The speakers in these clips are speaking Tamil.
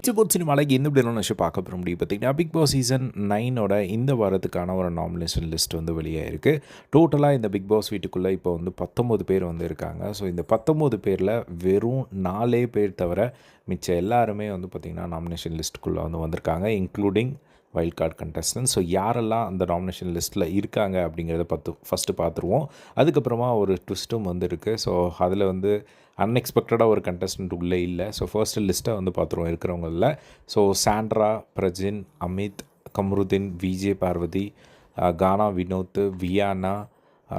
ஸ்போர்ட்ஸ் சினிமாவில் எந்த இப்படி விஷயம் பார்க்க போகிற முடியும் பார்த்திங்கன்னா, பிக் பாஸ் சீசன் 9ஓட இந்த வாரத்துக்கான ஒரு நாமினேஷன் லிஸ்ட் வந்து வெளியே இருக்குது. டோட்டலாக இந்த பிக் பாஸ் வீட்டுக்குள்ளே இப்போ வந்து 19 பேர் வந்து இருக்காங்க. ஸோ இந்த 19 பேரில் வெறும் 4 பேர் தவிர மிச்சம் எல்லாருமே வந்து பார்த்திங்கன்னா நாமினேஷன் லிஸ்ட்டுக்குள்ளே வந்து வந்திருக்காங்க, including wild card contestant. So யாரெல்லாம் அந்த நாமினேஷன் லிஸ்ட்டில் இருக்காங்க அப்படிங்கிறத ஃபஸ்ட்டு பார்த்துருவோம். அதுக்கப்புறமா ஒரு ட்விஸ்ட்டும் வந்து இருக்குது. ஸோ அதில் வந்து அன்எக்ஸ்பெக்டடாக ஒரு கண்டஸ்டன்ட் உள்ளே இல்லை. ஸோ ஃபர்ஸ்ட்டு லிஸ்ட்டை வந்து பார்த்துருவோம் இருக்கிறவங்களில். So Sandra, Prajin, Amit, Kamrudeen, VJ Parvathi, Gana Vinoth, Viyana,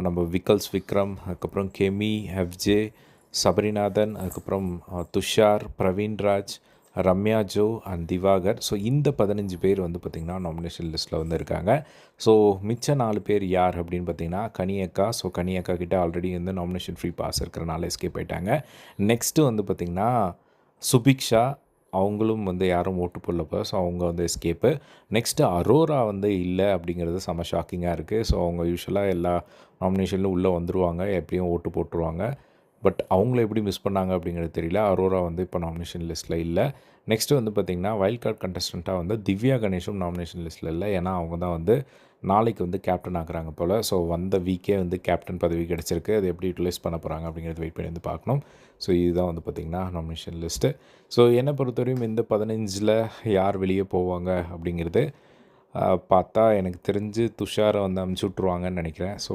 நம்ம விக்கல்ஸ் விக்ரம், அதுக்கப்புறம் கெமி, எஃப்ஜே, சபரிநாதன், அதுக்கப்புறம் துஷார், பிரவீன்ராஜ், ரம்யா ஜோ அண்ட் திவாகர். ஸோ இந்த 15 பேர் வந்து பார்த்திங்கன்னா நாமினேஷன் லிஸ்ட்டில் வந்து இருக்காங்க. ஸோ மிச்ச 4 பேர் யார் அப்படின்னு பார்த்தீங்கன்னா, கனியக்கா. ஸோ கனியக்கா கிட்ட ஆல்ரெடி வந்து நாமினேஷன் ஃப்ரீ பாஸ் இருக்கிறனால எஸ்கேப் ஆகிட்டாங்க. நெக்ஸ்ட்டு வந்து பார்த்திங்கன்னா சுபிக்ஷா, அவங்களும் வந்து யாரும் ஓட்டு போடலப்போ, ஸோ அவங்க வந்து எஸ்கேப்பு. நெக்ஸ்ட்டு அரோரா வந்து இல்லை அப்படிங்கிறது செம்ம ஷாக்கிங்காக இருக்குது. ஸோ அவங்க யூஸ்வலாக எல்லா நாமினேஷன்லையும் உள்ளே வந்துடுவாங்க, எப்படியும் ஓட்டு போட்டுருவாங்க. பட் அவங்கள எப்படி மிஸ் பண்ணாங்க அப்படிங்கிறது தெரியல. அரோரா வந்து இப்போ நாமினேஷன் லிஸ்ட்டில் இல்லை. நெக்ஸ்ட்டு வந்து பார்த்திங்கன்னா வைல்ட் கார்டு கண்டஸ்டண்ட்டாக வந்து திவ்யா கணேஷும் நாமினேஷன் லிஸ்ட்டில் இல்லை. ஏன்னா அவங்க தான் வந்து நாளைக்கு வந்து கேப்டன் ஆகுறாங்க போல். ஸோ வந்த வீக்கே வந்து கேப்டன் பதவி கிடச்சிருக்கு. அது எப்படி யூட்டிலைஸ் பண்ண போகிறாங்க அப்படிங்கிறது வெயிட் பண்ணி வந்து பார்க்கணும். ஸோ இதுதான் வந்து பார்த்திங்கன்னா நாமினேஷன் லிஸ்ட்டு. ஸோ என்னை பொறுத்தவரையும் இந்த 15ல் யார் வெளியே போவாங்க அப்படிங்கிறது பார்த்தா எனக்கு தெரிஞ்சு துஷாரை வந்து அமுச்சு விட்ருவாங்கன்னு நினைக்கிறேன். ஸோ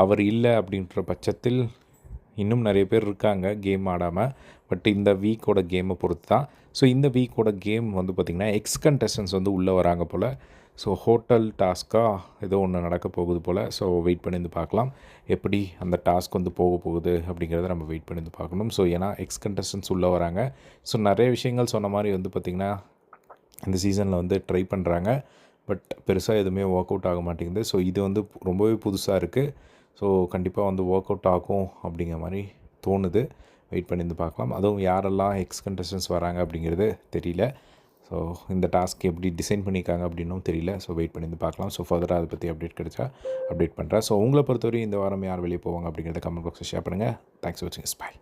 அவர் இல்லை அப்படின்ற பட்சத்தில் இன்னும் நிறைய பேர் இருக்காங்க கேம் ஆடாமல். பட் இந்த வீக்கோட கேமை பொறுத்து தான். ஸோ இந்த வீக்கோட கேம் வந்து பார்த்திங்கன்னா எக்ஸ் கண்டஸ்டன்ஸ் வந்து உள்ளே வராங்க போல். ஸோ ஹோட்டல் டாஸ்க்காக ஏதோ ஒன்று நடக்க போகுது போல். ஸோ வெயிட் பண்ணி வந்து பார்க்கலாம் எப்படி அந்த டாஸ்க் வந்து போக போகுது அப்படிங்கிறத நம்ம வெயிட் பண்ணி வந்து பார்க்கணும். ஸோ ஏன்னா எக்ஸ் கண்டஸ்டன்ஸ் உள்ளே வராங்க. ஸோ நிறைய விஷயங்கள் சொன்ன மாதிரி வந்து பார்த்திங்கன்னா இந்த சீசனில் வந்து ட்ரை பண்ணுறாங்க. பட் பெருசாக எதுவுமே ஒர்க் அவுட் ஆக மாட்டேங்குது. ஸோ இது வந்து ரொம்பவே புதுசாக இருக்குது. ஸோ கண்டிப்பாக வந்து ஒர்க் அவுட் ஆகும் அப்படிங்கிற மாதிரி தோணுது. வெயிட் பண்ணி வந்து பார்க்கலாம். அதுவும் யாரெல்லாம் எக்ஸ் கண்டஸ்டன்ஸ் வராங்க அப்படிங்கிறது தெரியல. ஸோ இந்த டாஸ்க் எப்படி டிசைன் பண்ணியிருக்காங்க அப்படின்னும் தெரியல. ஸோ வெயிட் பண்ணி வந்து பார்க்கலாம். ஸோ ஃபர்தராக அதை பற்றி அப்டேட் கிடைச்சா அப்டேட் பண்ணுறேன். ஸோ உங்களை பொறுத்தவரையும் இந்த வாரம் யார் வெளியே போவாங்க அப்படிங்கிறத கமெண்ட் பாக்ஸில் ஷேர் பண்ணுங்கள். தேங்க்ஸ் ஃபார் வாட்சிங். பை.